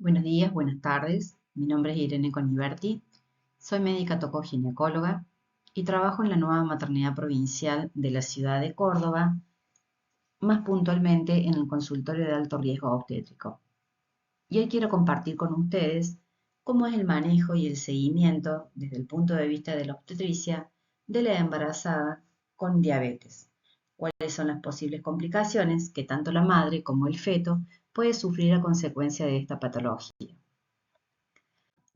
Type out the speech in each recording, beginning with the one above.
Buenos días, buenas tardes. Mi nombre es Irene Coniberti. Soy médica tocoginecóloga y trabajo en la nueva maternidad provincial de la ciudad de Córdoba, más puntualmente en el consultorio de alto riesgo obstétrico. Y hoy quiero compartir con ustedes cómo es el manejo y el seguimiento desde el punto de vista de la obstetricia de la embarazada con diabetes. Cuáles son las posibles complicaciones que tanto la madre como el feto puede sufrir a consecuencia de esta patología.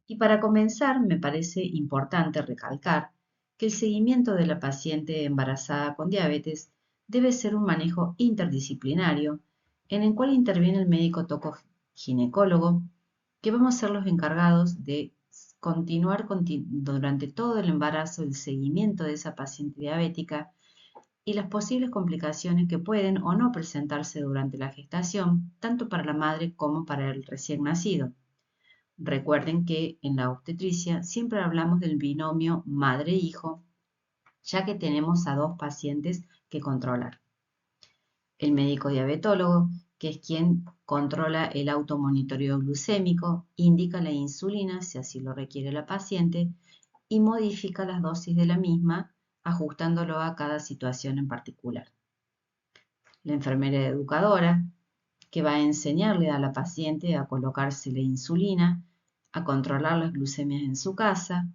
Y para comenzar, me parece importante recalcar que el seguimiento de la paciente embarazada con diabetes debe ser un manejo interdisciplinario en el cual interviene el médico tocoginecólogo, que vamos a ser los encargados de continuar durante todo el embarazo el seguimiento de esa paciente diabética y las posibles complicaciones que pueden o no presentarse durante la gestación, tanto para la madre como para el recién nacido. Recuerden que en la obstetricia siempre hablamos del binomio madre-hijo, ya que tenemos a dos pacientes que controlar. El médico diabetólogo, que es quien controla el automonitoreo glucémico, indica la insulina si así lo requiere la paciente y modifica las dosis de la misma, ajustándolo a cada situación en particular. La enfermera educadora, que va a enseñarle a la paciente a colocarse la insulina, a controlar las glucemias en su casa,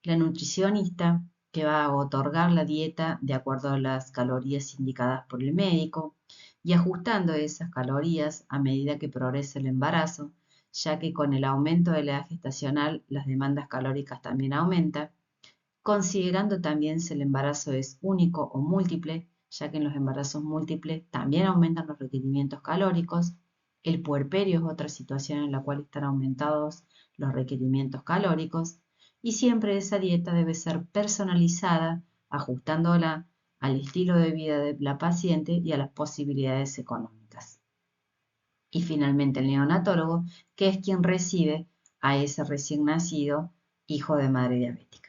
la nutricionista, que va a otorgar la dieta de acuerdo a las calorías indicadas por el médico y ajustando esas calorías a medida que progresa el embarazo, ya que con el aumento de la edad gestacional las demandas calóricas también aumentan, considerando también si el embarazo es único o múltiple, ya que en los embarazos múltiples también aumentan los requerimientos calóricos. El puerperio es otra situación en la cual están aumentados los requerimientos calóricos y siempre esa dieta debe ser personalizada, ajustándola al estilo de vida de la paciente y a las posibilidades económicas. Y finalmente el neonatólogo, que es quien recibe a ese recién nacido hijo de madre diabética.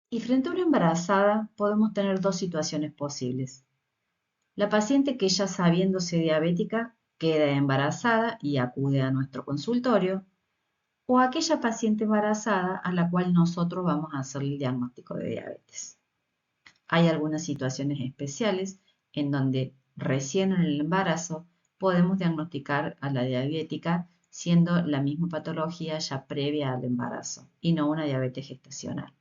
Y frente a una embarazada podemos tener dos situaciones posibles. La paciente que ya sabiéndose diabética queda embarazada y acude a nuestro consultorio, o aquella paciente embarazada a la cual nosotros vamos a hacer el diagnóstico de diabetes. Hay algunas situaciones especiales en donde recién en el embarazo podemos diagnosticar a la diabética siendo la misma patología ya previa al embarazo y no una diabetes gestacional.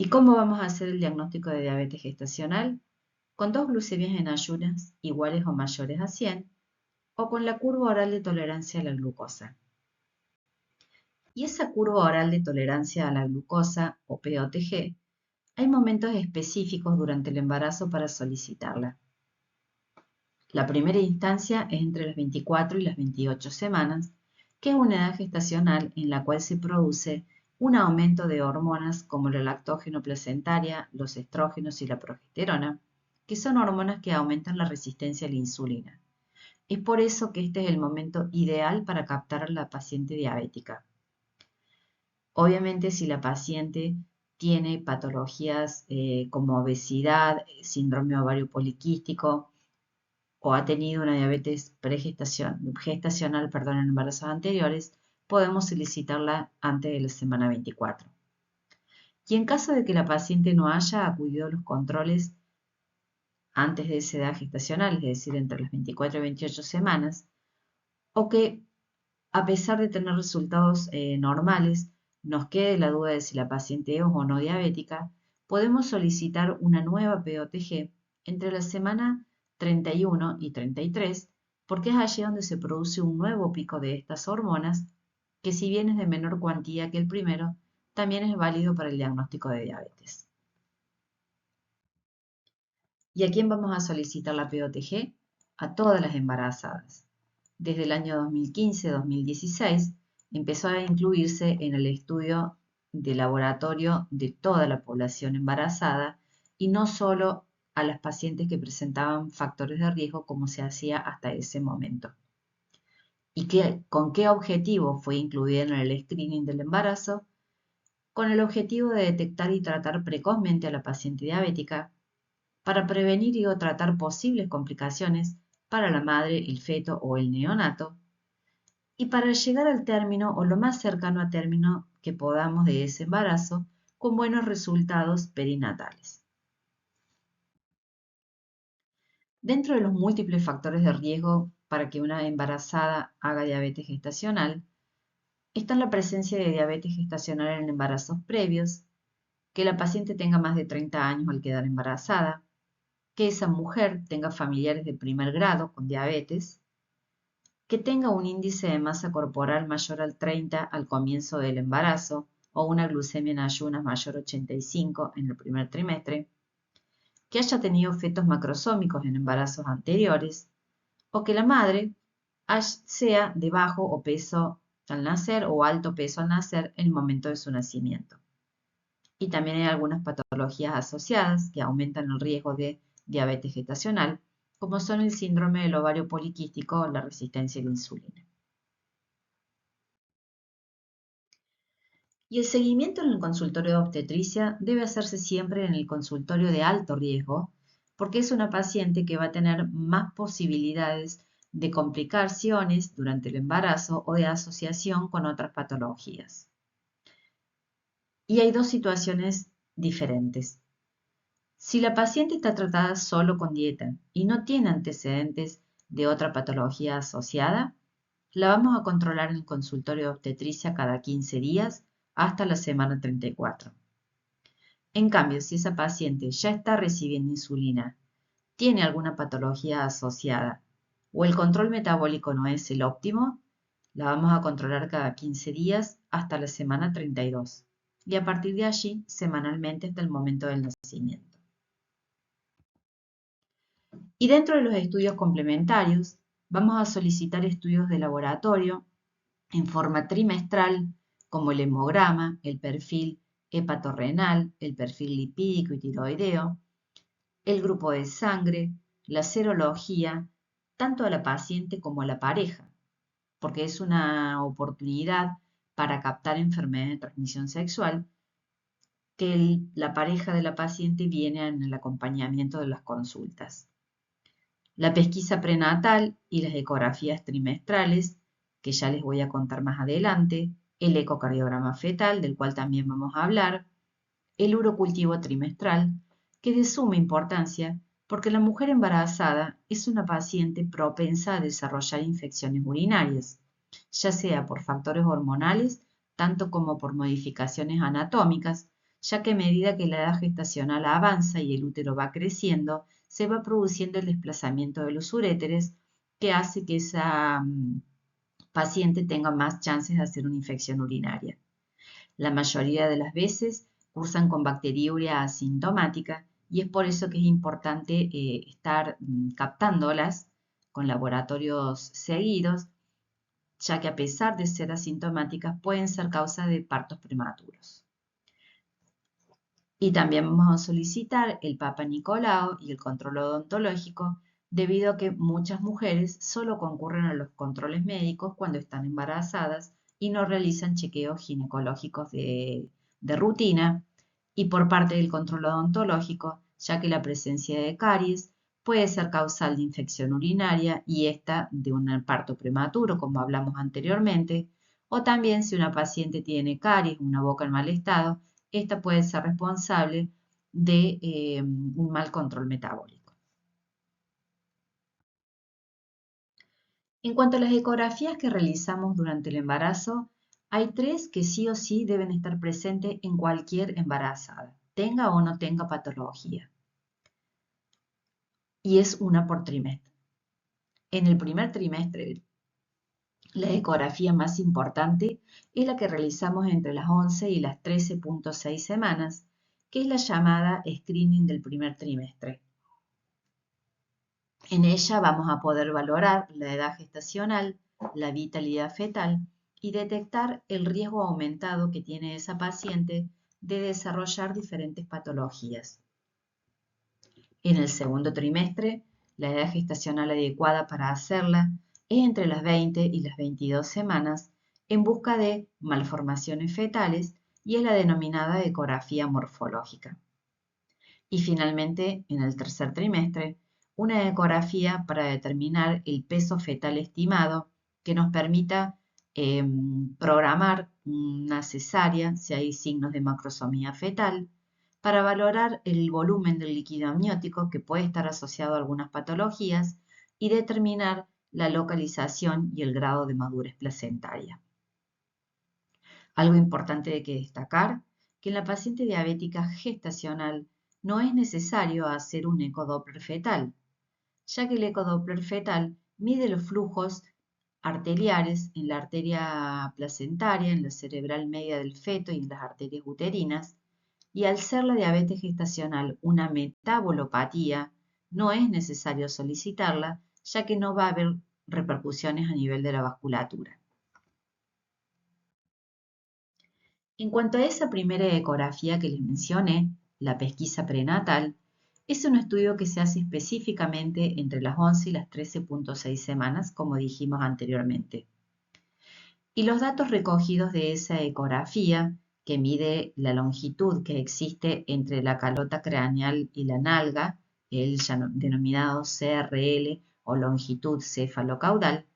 ¿Y cómo vamos a hacer el diagnóstico de diabetes gestacional? Con dos glucemias en ayunas iguales o mayores a 100 o con la curva oral de tolerancia a la glucosa. Y esa curva oral de tolerancia a la glucosa o POTG, hay momentos específicos durante el embarazo para solicitarla. La primera instancia es entre las 24 y las 28 semanas, que es una edad gestacional en la cual se produce un aumento de hormonas como la lactógeno placentaria, los estrógenos y la progesterona, que son hormonas que aumentan la resistencia a la insulina. Es por eso que este es el momento ideal para captar a la paciente diabética. Obviamente, si la paciente tiene patologías como obesidad, síndrome ovario poliquístico o ha tenido una diabetes gestacional, en embarazos anteriores, podemos solicitarla antes de la semana 24. Y en caso de que la paciente no haya acudido a los controles antes de esa edad gestacional, es decir, entre las 24 y 28 semanas, o que a pesar de tener resultados normales, nos quede la duda de si la paciente es o no diabética, podemos solicitar una nueva POTG entre la semana 31 y 33, porque es allí donde se produce un nuevo pico de estas hormonas, que si bien es de menor cuantía que el primero, también es válido para el diagnóstico de diabetes. ¿Y a quién vamos a solicitar la POTG? A todas las embarazadas. Desde el año 2015-2016 empezó a incluirse en el estudio de laboratorio de toda la población embarazada y no solo a las pacientes que presentaban factores de riesgo como se hacía hasta ese momento. ¿Y con qué objetivo fue incluida en el screening del embarazo? Con el objetivo de detectar y tratar precozmente a la paciente diabética para prevenir y o tratar posibles complicaciones para la madre, el feto o el neonato, y para llegar al término o lo más cercano a término que podamos de ese embarazo con buenos resultados perinatales. Dentro de los múltiples factores de riesgo para que una embarazada haga diabetes gestacional, está la presencia de diabetes gestacional en embarazos previos, que la paciente tenga más de 30 años al quedar embarazada, que esa mujer tenga familiares de primer grado con diabetes, que tenga un índice de masa corporal mayor al 30 al comienzo del embarazo o una glucemia en ayunas mayor a 85 en el primer trimestre, que haya tenido fetos macrosómicos en embarazos anteriores o que la madre sea de bajo o peso al nacer o alto peso al nacer en el momento de su nacimiento. Y también hay algunas patologías asociadas que aumentan el riesgo de diabetes gestacional, como son el síndrome del ovario poliquístico o la resistencia a la insulina. Y el seguimiento en el consultorio de obstetricia debe hacerse siempre en el consultorio de alto riesgo, porque es una paciente que va a tener más posibilidades de complicaciones durante el embarazo o de asociación con otras patologías. Y hay dos situaciones diferentes. Si la paciente está tratada solo con dieta y no tiene antecedentes de otra patología asociada, la vamos a controlar en el consultorio de obstetricia cada 15 días hasta la semana 34. En cambio, si esa paciente ya está recibiendo insulina, tiene alguna patología asociada o el control metabólico no es el óptimo, la vamos a controlar cada 15 días hasta la semana 32 y a partir de allí semanalmente hasta el momento del nacimiento. Y dentro de los estudios complementarios, vamos a solicitar estudios de laboratorio en forma trimestral, como el hemograma, el perfil hepatorrenal, el perfil lipídico y tiroideo, el grupo de sangre, la serología, tanto a la paciente como a la pareja, porque es una oportunidad para captar enfermedades de transmisión sexual que la pareja de la paciente viene en el acompañamiento de las consultas. La pesquisa prenatal y las ecografías trimestrales, que ya les voy a contar más adelante, el ecocardiograma fetal, del cual también vamos a hablar, el urocultivo trimestral, que es de suma importancia porque la mujer embarazada es una paciente propensa a desarrollar infecciones urinarias, ya sea por factores hormonales, tanto como por modificaciones anatómicas, ya que a medida que la edad gestacional avanza y el útero va creciendo, se va produciendo el desplazamiento de los uréteres que hace que esa paciente tenga más chances de hacer una infección urinaria. La mayoría de las veces cursan con bacteriuria asintomática y es por eso que es importante estar captándolas con laboratorios seguidos, ya que a pesar de ser asintomáticas pueden ser causa de partos prematuros. Y también vamos a solicitar el Papa Nicolau y el control odontológico, debido a que muchas mujeres solo concurren a los controles médicos cuando están embarazadas y no realizan chequeos ginecológicos de rutina, y por parte del control odontológico, ya que la presencia de caries puede ser causal de infección urinaria y esta de un parto prematuro, como hablamos anteriormente, o también si una paciente tiene caries, una boca en mal estado, esta puede ser responsable de un mal control metabólico. En cuanto a las ecografías que realizamos durante el embarazo, hay 3 que sí o sí deben estar presentes en cualquier embarazada, tenga o no tenga patología. Y es una por trimestre. En el primer trimestre, la ecografía más importante es la que realizamos entre las 11 y las 13.6 semanas, que es la llamada screening del primer trimestre. En ella vamos a poder valorar la edad gestacional, la vitalidad fetal y detectar el riesgo aumentado que tiene esa paciente de desarrollar diferentes patologías. En el segundo trimestre, la edad gestacional adecuada para hacerla es entre las 20 y las 22 semanas en busca de malformaciones fetales y es la denominada ecografía morfológica. Y finalmente, en el tercer trimestre, una ecografía para determinar el peso fetal estimado que nos permita programar una cesárea si hay signos de macrosomía fetal, para valorar el volumen del líquido amniótico que puede estar asociado a algunas patologías y determinar la localización y el grado de madurez placentaria. Algo importante de que destacar, que en la paciente diabética gestacional no es necesario hacer un ecodoppler fetal, ya que el ecodoppler fetal mide los flujos arteriales en la arteria placentaria, en la cerebral media del feto y en las arterias uterinas, y al ser la diabetes gestacional una metabolopatía, no es necesario solicitarla, ya que no va a haber repercusiones a nivel de la vasculatura. En cuanto a esa primera ecografía que les mencioné, la pesquisa prenatal, es un estudio que se hace específicamente entre las 11 y las 13.6 semanas, como dijimos anteriormente. Y los datos recogidos de esa ecografía, que mide la longitud que existe entre la calota craneal y la nalga, el denominado CRL o longitud cefalocaudal,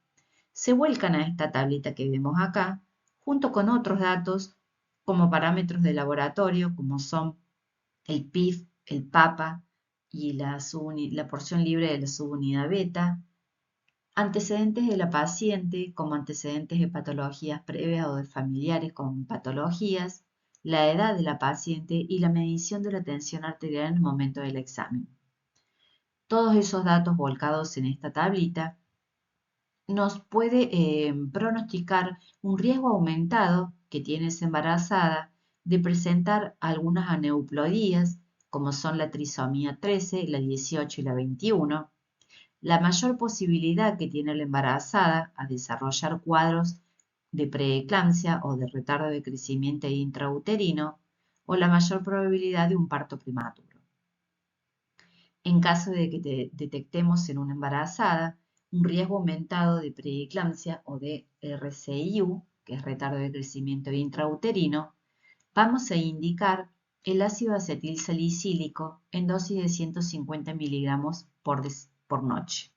se vuelcan a esta tablita que vemos acá, junto con otros datos como parámetros de laboratorio, como son el PIF, el PAPA y la porción libre de la subunidad beta, antecedentes de la paciente, como antecedentes de patologías previas o de familiares con patologías, la edad de la paciente y la medición de la tensión arterial en el momento del examen. Todos esos datos volcados en esta tablita nos puede pronosticar un riesgo aumentado que tiene esa embarazada de presentar algunas aneuploidías, como son la trisomía 13, la 18 y la 21, la mayor posibilidad que tiene la embarazada a desarrollar cuadros de preeclampsia o de retardo de crecimiento intrauterino, o la mayor probabilidad de un parto prematuro. En caso de que detectemos en una embarazada un riesgo aumentado de preeclampsia o de RCIU, que es retardo de crecimiento intrauterino, vamos a indicar el ácido acetilsalicílico en dosis de 150 miligramos por noche.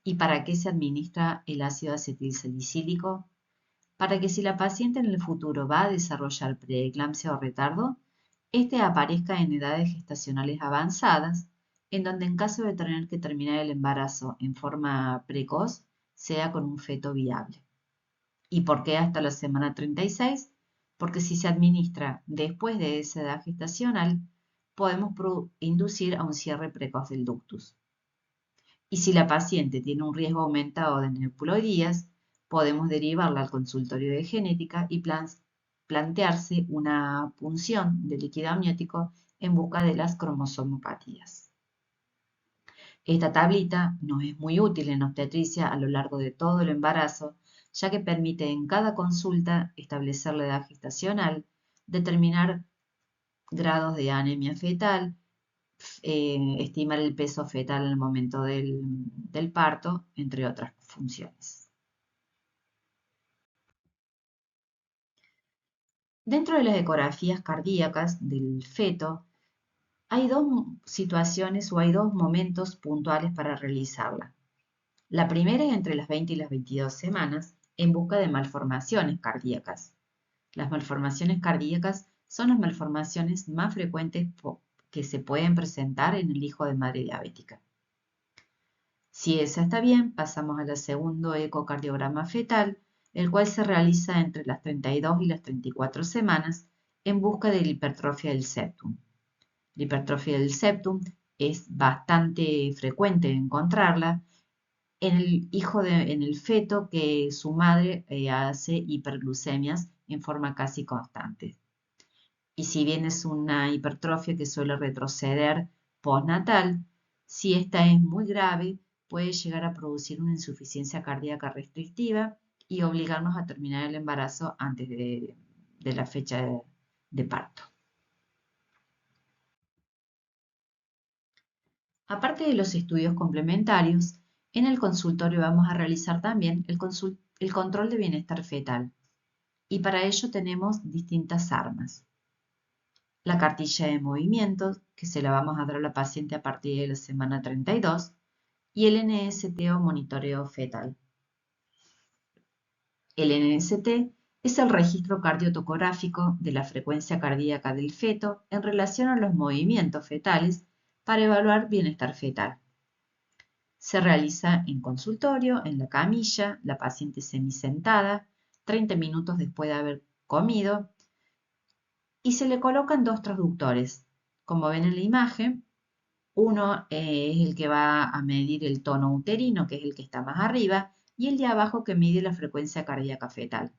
¿Y para qué se administra el ácido acetilsalicílico? Para que si la paciente en el futuro va a desarrollar preeclampsia o retardo, este aparezca en edades gestacionales avanzadas, en donde en caso de tener que terminar el embarazo en forma precoz, sea con un feto viable. ¿Y por qué hasta la semana 36? Porque si se administra después de esa edad gestacional, podemos inducir a un cierre precoz del ductus. Y si la paciente tiene un riesgo aumentado de aneuploidías, podemos derivarla al consultorio de genética y plantearse una punción de líquido amniótico en busca de las cromosomopatías. Esta tablita nos es muy útil en obstetricia a lo largo de todo el embarazo, ya que permite en cada consulta establecer la edad gestacional, determinar grados de anemia fetal, estimar el peso fetal en el momento del parto, entre otras funciones. Dentro de las ecografías cardíacas del feto, hay dos situaciones o hay dos momentos puntuales para realizarla. La primera es entre las 20 y las 22 semanas, en busca de malformaciones cardíacas. Las malformaciones cardíacas son las malformaciones más frecuentes que se pueden presentar en el hijo de madre diabética. Si esa está bien, pasamos al segundo ecocardiograma fetal, el cual se realiza entre las 32 y las 34 semanas en busca de la hipertrofia del septum. La hipertrofia del septum es bastante frecuente encontrarla en el feto que su madre hace hiperglucemias en forma casi constante. Y si bien es una hipertrofia que suele retroceder postnatal, si esta es muy grave, puede llegar a producir una insuficiencia cardíaca restrictiva y obligarnos a terminar el embarazo antes de la fecha de parto. Aparte de los estudios complementarios, en el consultorio vamos a realizar también el control de bienestar fetal. Y para ello tenemos distintas armas. la cartilla de movimientos, que se la vamos a dar a la paciente a partir de la semana 32, y el NST o monitoreo fetal. El NST es el registro cardiotocográfico de la frecuencia cardíaca del feto en relación a los movimientos fetales para evaluar bienestar fetal. Se realiza en consultorio, en la camilla, la paciente semisentada, 30 minutos después de haber comido, y se le colocan dos transductores. Como ven en la imagen, uno es el que va a medir el tono uterino, que es el que está más arriba, y el de abajo que mide la frecuencia cardíaca fetal.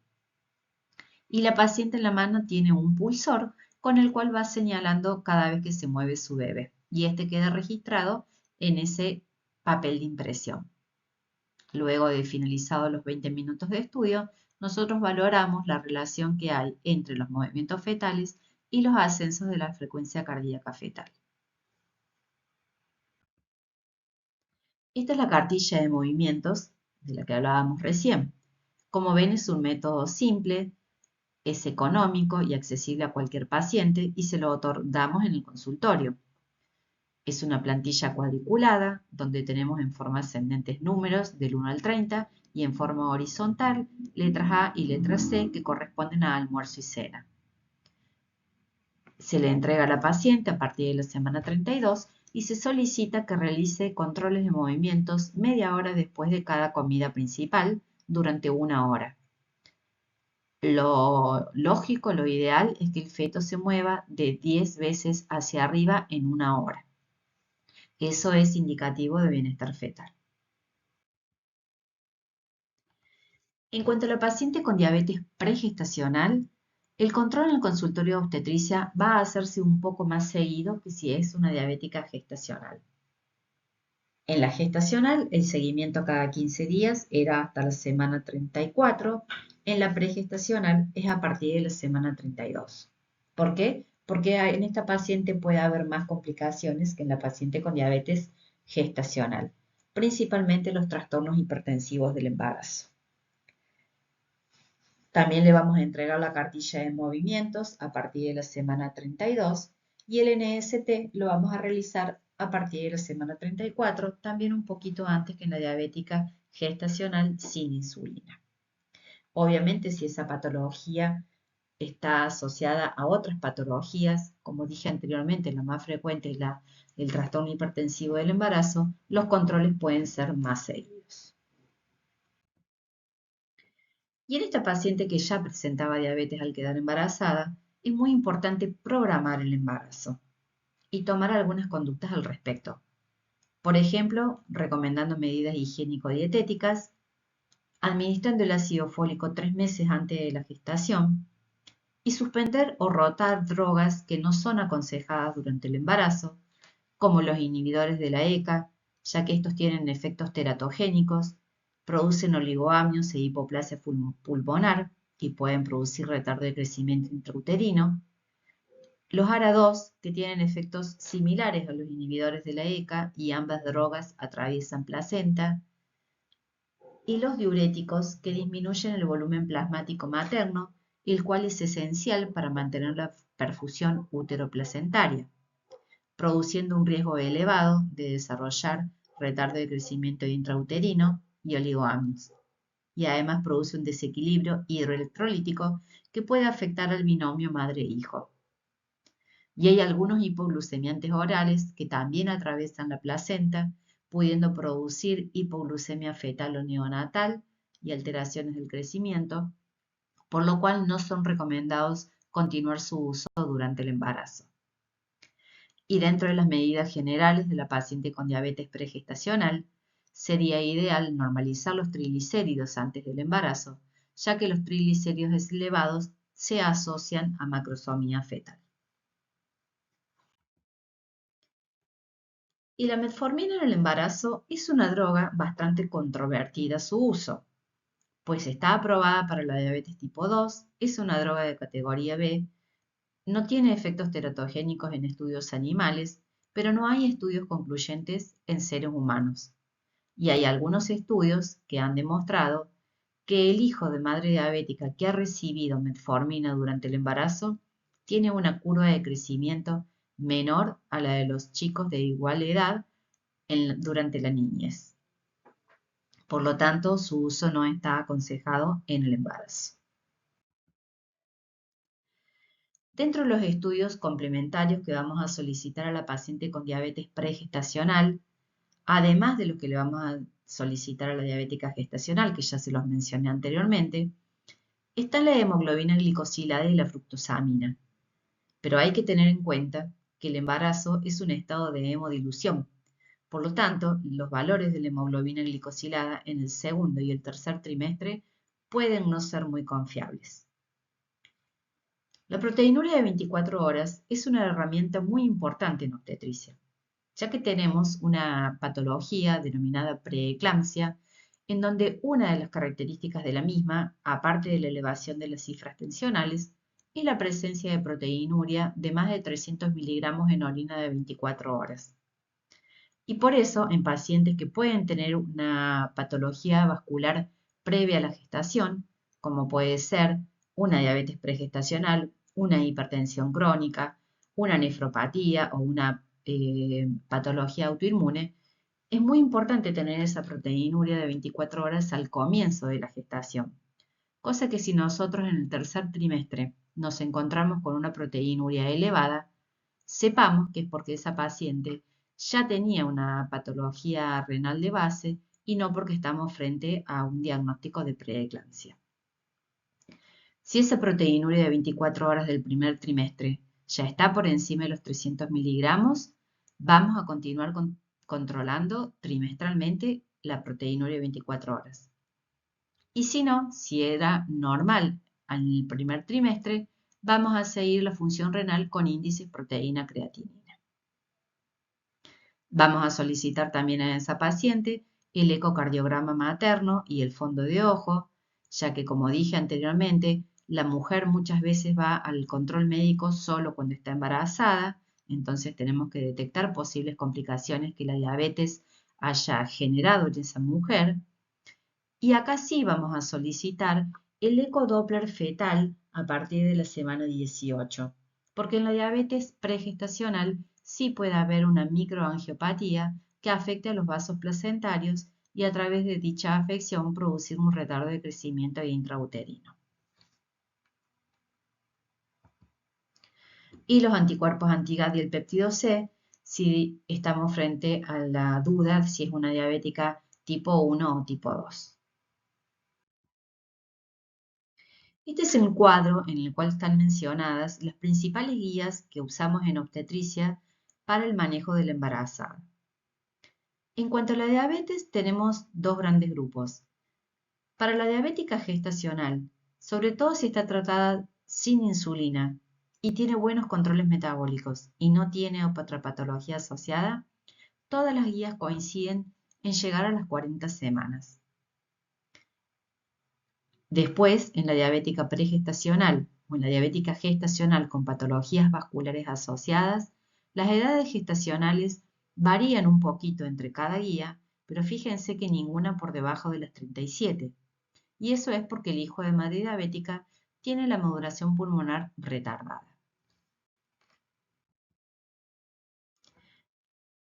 Y la paciente en la mano tiene un pulsor con el cual va señalando cada vez que se mueve su bebé, y este queda registrado en ese papel de impresión. Luego de finalizados los 20 minutos de estudio, nosotros valoramos la relación que hay entre los movimientos fetales y los ascensos de la frecuencia cardíaca fetal. Esta es la cartilla de movimientos de la que hablábamos recién. Como ven, es un método simple, es económico y accesible a cualquier paciente y se lo otorgamos en el consultorio. Es una plantilla cuadriculada donde tenemos en forma ascendentes números del 1 al 30 y en forma horizontal letras A y letras C que corresponden a almuerzo y cena. Se le entrega a la paciente a partir de la semana 32 y se solicita que realice controles de movimientos media hora después de cada comida principal durante una hora. Lo lógico, lo ideal es que el feto se mueva de 10 veces hacia arriba en una hora. Eso es indicativo de bienestar fetal. En cuanto a la paciente con diabetes pregestacional, el control en el consultorio de obstetricia va a hacerse un poco más seguido que si es una diabética gestacional. En la gestacional, el seguimiento cada 15 días era hasta la semana 34. En la pregestacional es a partir de la semana 32. ¿Por qué? Porque en esta paciente puede haber más complicaciones que en la paciente con diabetes gestacional, principalmente los trastornos hipertensivos del embarazo. También le vamos a entregar la cartilla de movimientos a partir de la semana 32 y el NST lo vamos a realizar a partir de la semana 34, también un poquito antes que en la diabética gestacional sin insulina. Obviamente, si esa patología está asociada a otras patologías, como dije anteriormente, la más frecuente es el trastorno hipertensivo del embarazo, los controles pueden ser más seguidos. Y en esta paciente que ya presentaba diabetes al quedar embarazada, es muy importante programar el embarazo y tomar algunas conductas al respecto. Por ejemplo, recomendando medidas higiénico-dietéticas, administrando el ácido fólico 3 meses antes de la gestación y suspender o rotar drogas que no son aconsejadas durante el embarazo, como los inhibidores de la ECA, ya que estos tienen efectos teratogénicos, producen oligoamnios e hipoplasia pulmonar y pueden producir retardo de crecimiento intrauterino. Los ARA2, que tienen efectos similares a los inhibidores de la ECA y ambas drogas atraviesan placenta. Y los diuréticos, que disminuyen el volumen plasmático materno, el cual es esencial para mantener la perfusión uteroplacentaria, produciendo un riesgo elevado de desarrollar retardo de crecimiento intrauterino y oligoamnios. Y además produce un desequilibrio hidroelectrolítico que puede afectar al binomio madre-hijo. Y hay algunos hipoglucemiantes orales que también atraviesan la placenta, pudiendo producir hipoglucemia fetal o neonatal y alteraciones del crecimiento, por lo cual no son recomendados continuar su uso durante el embarazo. Y dentro de las medidas generales de la paciente con diabetes pregestacional, sería ideal normalizar los triglicéridos antes del embarazo, ya que los triglicéridos elevados se asocian a macrosomía fetal. Y la metformina en el embarazo es una droga bastante controvertida su uso, pues está aprobada para la diabetes tipo 2, es una droga de categoría B, no tiene efectos teratogénicos en estudios animales, pero no hay estudios concluyentes en seres humanos. Y hay algunos estudios que han demostrado que el hijo de madre diabética que ha recibido metformina durante el embarazo tiene una curva de crecimiento menor a la de los chicos de igual edad durante la niñez. Por lo tanto, su uso no está aconsejado en el embarazo. Dentro de los estudios complementarios que vamos a solicitar a la paciente con diabetes pregestacional, además de lo que le vamos a solicitar a la diabética gestacional, que ya se los mencioné anteriormente, está la hemoglobina glicosilada y la fructosamina. Pero hay que tener en cuenta que el embarazo es un estado de hemodilución. Por lo tanto, los valores de la hemoglobina glicosilada en el segundo y el tercer trimestre pueden no ser muy confiables. La proteinuria de 24 horas es una herramienta muy importante en obstetricia, ya que tenemos una patología denominada preeclampsia, en donde una de las características de la misma, aparte de la elevación de las cifras tensionales, es la presencia de proteinuria de más de 300 miligramos en orina de 24 horas. Y por eso, en pacientes que pueden tener una patología vascular previa a la gestación, como puede ser una diabetes pregestacional, una hipertensión crónica, una nefropatía o una patología autoinmune, es muy importante tener esa proteinuria de 24 horas al comienzo de la gestación. Cosa que si nosotros en el tercer trimestre nos encontramos con una proteinuria elevada, sepamos que es porque esa paciente ya tenía una patología renal de base y no porque estamos frente a un diagnóstico de preeclampsia. Si esa proteinuria de 24 horas del primer trimestre ya está por encima de los 300 miligramos, vamos a continuar controlando trimestralmente la proteinuria de 24 horas. Y si no, si era normal al primer trimestre, vamos a seguir la función renal con índice proteína creatinina. Vamos a solicitar también a esa paciente el ecocardiograma materno y el fondo de ojo, ya que como dije anteriormente, la mujer muchas veces va al control médico solo cuando está embarazada, entonces tenemos que detectar posibles complicaciones que la diabetes haya generado en esa mujer. Y acá sí vamos a solicitar el ecodoppler fetal a partir de la semana 18, porque en la diabetes pregestacional sí puede haber una microangiopatía que afecte a los vasos placentarios y a través de dicha afección producir un retardo de crecimiento intrauterino. Y los anticuerpos anti-GAD y el péptido C, si estamos frente a la duda si es una diabética tipo 1 o tipo 2. Este es el cuadro en el cual están mencionadas las principales guías que usamos en obstetricia para el manejo del embarazo. En cuanto a la diabetes, tenemos dos grandes grupos. Para la diabética gestacional, sobre todo si está tratada sin insulina y tiene buenos controles metabólicos y no tiene otra patología asociada, todas las guías coinciden en llegar a las 40 semanas. Después, en la diabética pregestacional o en la diabética gestacional con patologías vasculares asociadas, las edades gestacionales varían un poquito entre cada guía, pero fíjense que ninguna por debajo de las 37. Y eso es porque el hijo de madre diabética tiene la maduración pulmonar retardada.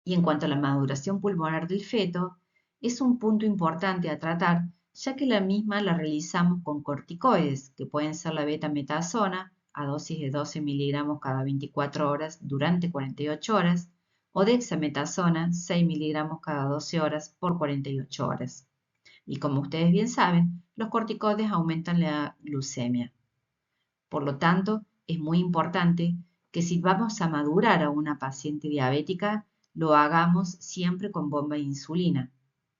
Y en cuanto a la maduración pulmonar del feto, es un punto importante a tratar, ya que la misma la realizamos con corticoides, que pueden ser la betametasona, a dosis de 12 miligramos cada 24 horas durante 48 horas, o dexametasona, 6 miligramos cada 12 horas por 48 horas. Y como ustedes bien saben, los corticoides aumentan la glucemia. Por lo tanto, es muy importante que si vamos a madurar a una paciente diabética, lo hagamos siempre con bomba de insulina,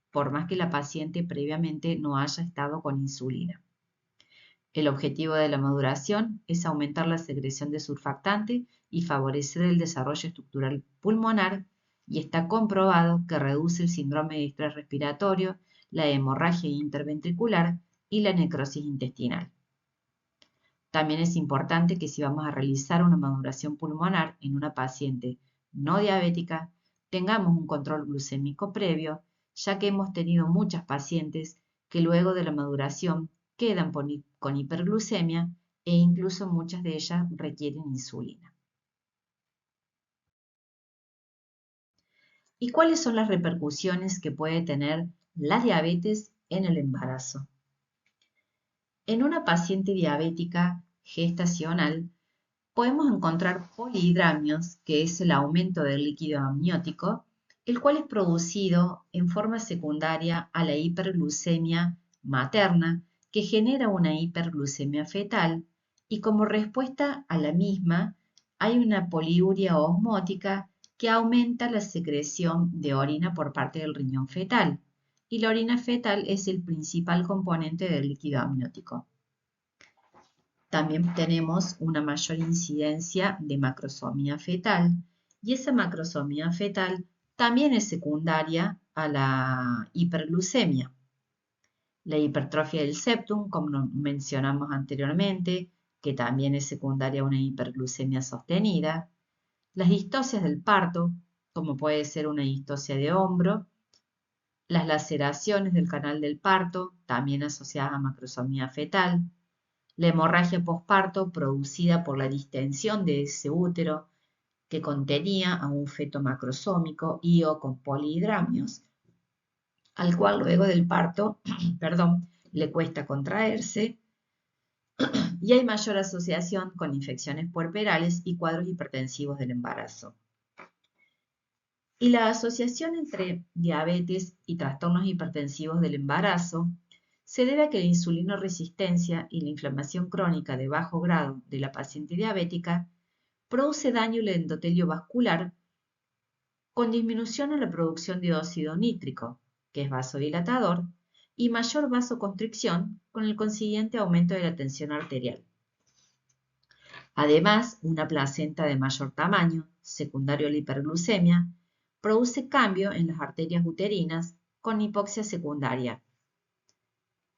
por más que la paciente previamente no haya estado con insulina. El objetivo de la maduración es aumentar la secreción de surfactante y favorecer el desarrollo estructural pulmonar, y está comprobado que reduce el síndrome de estrés respiratorio, la hemorragia interventricular y la necrosis intestinal. También es importante que si vamos a realizar una maduración pulmonar en una paciente no diabética, tengamos un control glucémico previo, ya que hemos tenido muchas pacientes que luego de la maduración quedan con hiperglucemia e incluso muchas de ellas requieren insulina. ¿Y cuáles son las repercusiones que puede tener la diabetes en el embarazo? En una paciente diabética gestacional podemos encontrar polihidramios, que es el aumento del líquido amniótico, el cual es producido en forma secundaria a la hiperglucemia materna, que genera una hiperglucemia fetal, y como respuesta a la misma hay una poliuria osmótica que aumenta la secreción de orina por parte del riñón fetal, y la orina fetal es el principal componente del líquido amniótico. También tenemos una mayor incidencia de macrosomía fetal, y esa macrosomía fetal también es secundaria a la hiperglucemia. La hipertrofia del septum, como mencionamos anteriormente, que también es secundaria a una hiperglucemia sostenida. Las histocias del parto, como puede ser una histosia de hombro. Las laceraciones del canal del parto, también asociadas a macrosomía fetal. La hemorragia posparto producida por la distensión de ese útero que contenía a un feto macrosómico y o con polihidramios, al cual luego del parto le cuesta contraerse, y hay mayor asociación con infecciones puerperales y cuadros hipertensivos del embarazo. Y la asociación entre diabetes y trastornos hipertensivos del embarazo se debe a que la insulinoresistencia y la inflamación crónica de bajo grado de la paciente diabética produce daño al endotelio vascular con disminución en la producción de óxido nítrico, que es vasodilatador, y mayor vasoconstricción con el consiguiente aumento de la tensión arterial. Además, una placenta de mayor tamaño, secundario a la hiperglucemia, produce cambio en las arterias uterinas con hipoxia secundaria.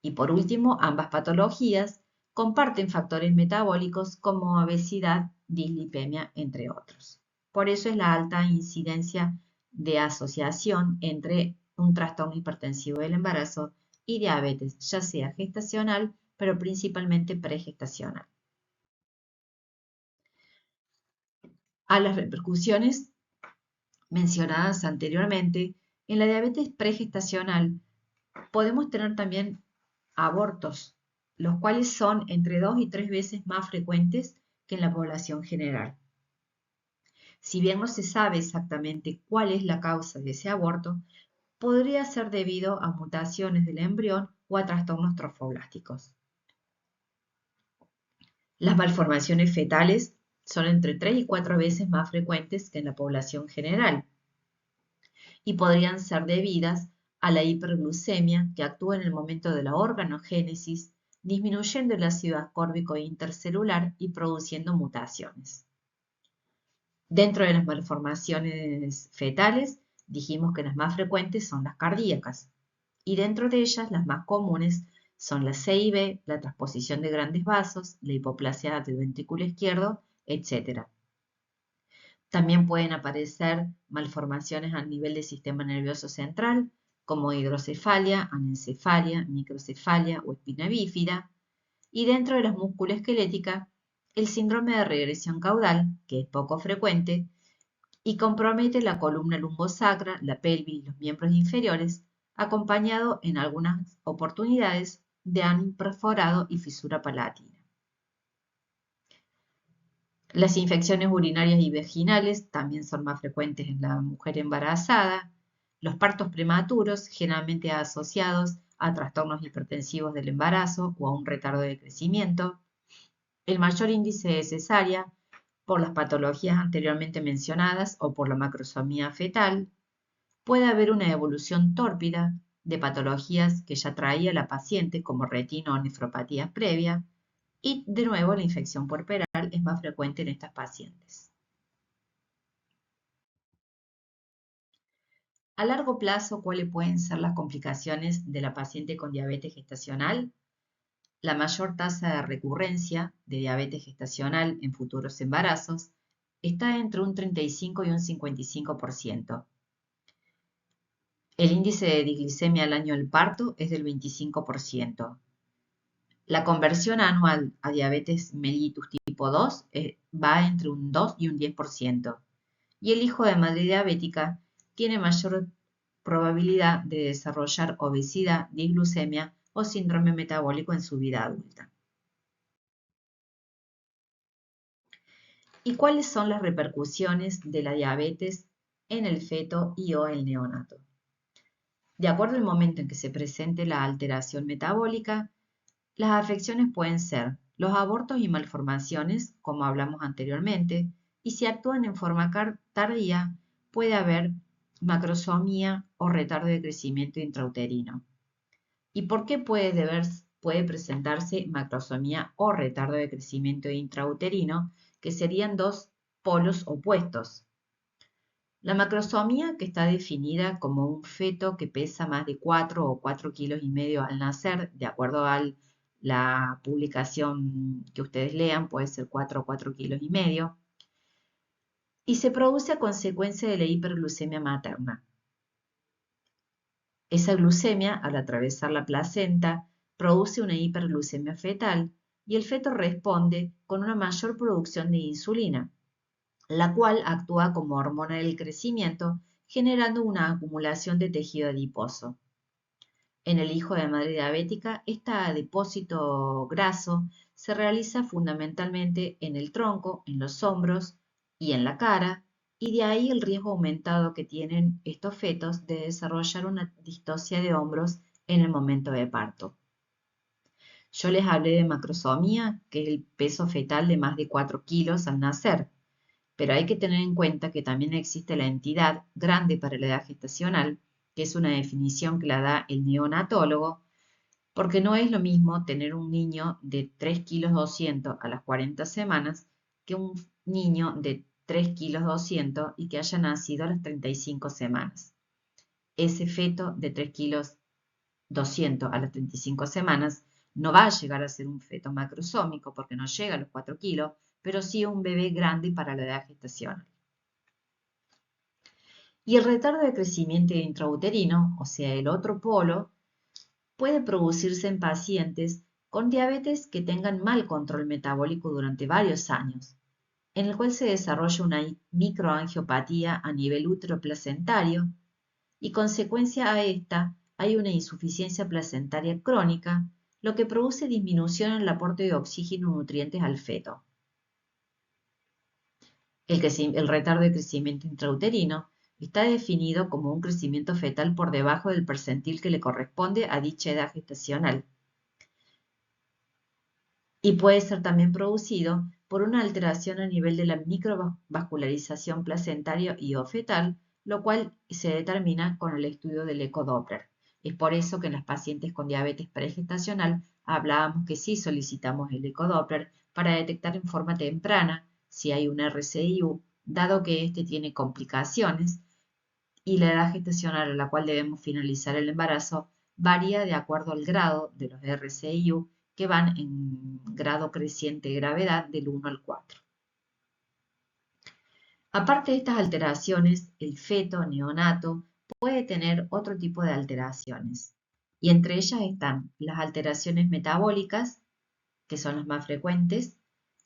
Y por último, ambas patologías comparten factores metabólicos como obesidad, dislipemia, entre otros. Por eso es la alta incidencia de asociación entre un trastorno hipertensivo del embarazo y diabetes, ya sea gestacional, pero principalmente pregestacional. A las repercusiones mencionadas anteriormente, en la diabetes pregestacional podemos tener también abortos, los cuales son entre 2 y 3 veces más frecuentes que en la población general. Si bien no se sabe exactamente cuál es la causa de ese aborto, podría ser debido a mutaciones del embrión o a trastornos trofoblásticos. Las malformaciones fetales son entre 3 y 4 veces más frecuentes que en la población general y podrían ser debidas a la hiperglucemia que actúa en el momento de la organogénesis, disminuyendo el ácido ascórbico intercelular y produciendo mutaciones. Dentro de las malformaciones fetales, dijimos que las más frecuentes son las cardíacas, y dentro de ellas las más comunes son la CIB, la transposición de grandes vasos, la hipoplasia del ventrículo izquierdo, etc. También pueden aparecer malformaciones a nivel del sistema nervioso central, como hidrocefalia, anencefalia, microcefalia o espina bífida, y dentro de la musculoesquelética, el síndrome de regresión caudal, que es poco frecuente, y compromete la columna lumbosacra, la pelvis y los miembros inferiores, acompañado en algunas oportunidades de ano perforado y fisura palatina. Las infecciones urinarias y vaginales también son más frecuentes en la mujer embarazada. Los partos prematuros, generalmente asociados a trastornos hipertensivos del embarazo o a un retardo de crecimiento. El mayor índice de cesárea por las patologías anteriormente mencionadas o por la macrosomía fetal. Puede haber una evolución tórpida de patologías que ya traía la paciente como retino o nefropatía previa. Y de nuevo la infección puerperal es más frecuente en estas pacientes. A largo plazo, ¿cuáles pueden ser las complicaciones de la paciente con diabetes gestacional? La mayor tasa de recurrencia de diabetes gestacional en futuros embarazos está entre un 35 y un 55%. El índice de disglicemia al año del parto es del 25%. La conversión anual a diabetes mellitus tipo 2 va entre un 2 y un 10%. Y el hijo de madre diabética tiene mayor probabilidad de desarrollar obesidad, disglucemia o síndrome metabólico en su vida adulta. ¿Y cuáles son las repercusiones de la diabetes en el feto y o el neonato? De acuerdo al momento en que se presente la alteración metabólica, las afecciones pueden ser los abortos y malformaciones, como hablamos anteriormente, y si actúan en forma tardía, puede haber macrosomía o retardo de crecimiento intrauterino. ¿Y por qué puede presentarse macrosomía o retardo de crecimiento intrauterino, que serían dos polos opuestos? La macrosomía, que está definida como un feto que pesa más de 4 o 4,5 kilos al nacer, de acuerdo a la publicación que ustedes lean, puede ser 4 o 4,5 kilos, y se produce a consecuencia de la hiperglucemia materna. Esa glucemia, al atravesar la placenta, produce una hiperglucemia fetal y el feto responde con una mayor producción de insulina, la cual actúa como hormona del crecimiento, generando una acumulación de tejido adiposo. En el hijo de madre diabética, este depósito graso se realiza fundamentalmente en el tronco, en los hombros y en la cara, y de ahí el riesgo aumentado que tienen estos fetos de desarrollar una distocia de hombros en el momento de parto. Yo les hablé de macrosomía, que es el peso fetal de más de 4 kilos al nacer, pero hay que tener en cuenta que también existe la entidad grande para la edad gestacional, que es una definición que la da el neonatólogo, porque no es lo mismo tener un niño de 3,2 kilos a las 40 semanas que un niño de 3,2 kilos y que haya nacido a las 35 semanas. Ese feto de 3,2 kilos a las 35 semanas no va a llegar a ser un feto macrosómico porque no llega a los 4 kilos, pero sí un bebé grande para la edad gestacional. Y el retardo de crecimiento intrauterino, o sea, el otro polo, puede producirse en pacientes con diabetes que tengan mal control metabólico durante varios años, en el cual se desarrolla una microangiopatía a nivel útero-placentario y consecuencia a esta hay una insuficiencia placentaria crónica, lo que produce disminución en el aporte de oxígeno y nutrientes al feto. El retardo de crecimiento intrauterino está definido como un crecimiento fetal por debajo del percentil que le corresponde a dicha edad gestacional y puede ser también producido por una alteración a nivel de la microvascularización placentaria y o fetal, lo cual se determina con el estudio del ecodoppler. Es por eso que en las pacientes con diabetes pregestacional hablábamos que sí solicitamos el ecodoppler para detectar en forma temprana si hay un RCIU, dado que este tiene complicaciones y la edad gestacional a la cual debemos finalizar el embarazo varía de acuerdo al grado de los RCIU que van en grado creciente de gravedad del 1 al 4. Aparte de estas alteraciones, el feto neonato puede tener otro tipo de alteraciones y entre ellas están las alteraciones metabólicas, que son las más frecuentes,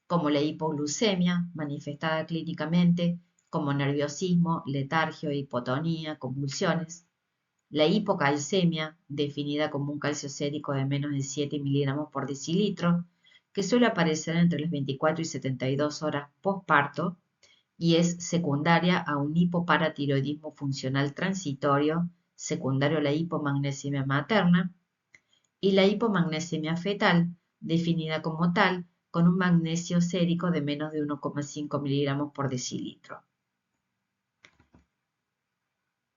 como la hipoglucemia, manifestada clínicamente como nerviosismo, letargia, hipotonía, convulsiones, la hipocalcemia, definida como un calcio sérico de menos de 7 miligramos por decilitro, que suele aparecer entre las 24 y 72 horas postparto y es secundaria a un hipoparatiroidismo funcional transitorio, secundario a la hipomagnesemia materna, y la hipomagnesemia fetal, definida como tal, con un magnesio sérico de menos de 1,5 miligramos por decilitro.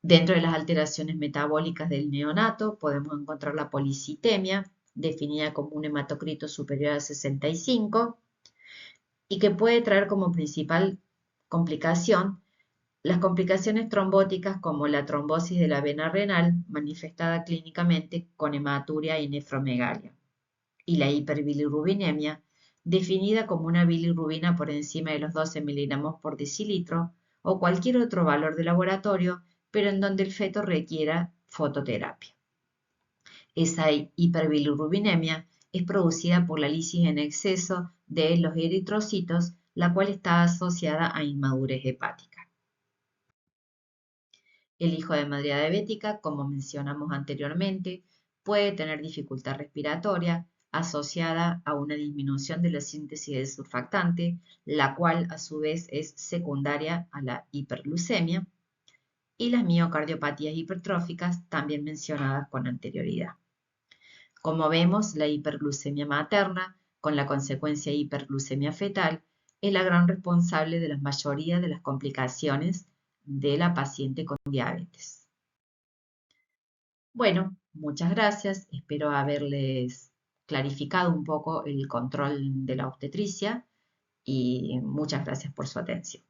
Dentro de las alteraciones metabólicas del neonato podemos encontrar la policitemia, definida como un hematocrito superior a 65, y que puede traer como principal complicación las complicaciones trombóticas como la trombosis de la vena renal, manifestada clínicamente con hematuria y nefromegalia, y la hiperbilirrubinemia, definida como una bilirrubina por encima de los 12 miligramos por decilitro o cualquier otro valor de laboratorio, pero en donde el feto requiera fototerapia. Esa hiperbilirrubinemia es producida por la lisis en exceso de los eritrocitos, la cual está asociada a inmadurez hepática. El hijo de madre diabética, como mencionamos anteriormente, puede tener dificultad respiratoria asociada a una disminución de la síntesis del surfactante, la cual a su vez es secundaria a la hiperglucemia, y las miocardiopatías hipertróficas también mencionadas con anterioridad. Como vemos, la hiperglucemia materna, con la consecuencia hiperglucemia fetal, es la gran responsable de la mayoría de las complicaciones de la paciente con diabetes. Bueno, muchas gracias. Espero haberles clarificado un poco el control de la obstetricia y muchas gracias por su atención.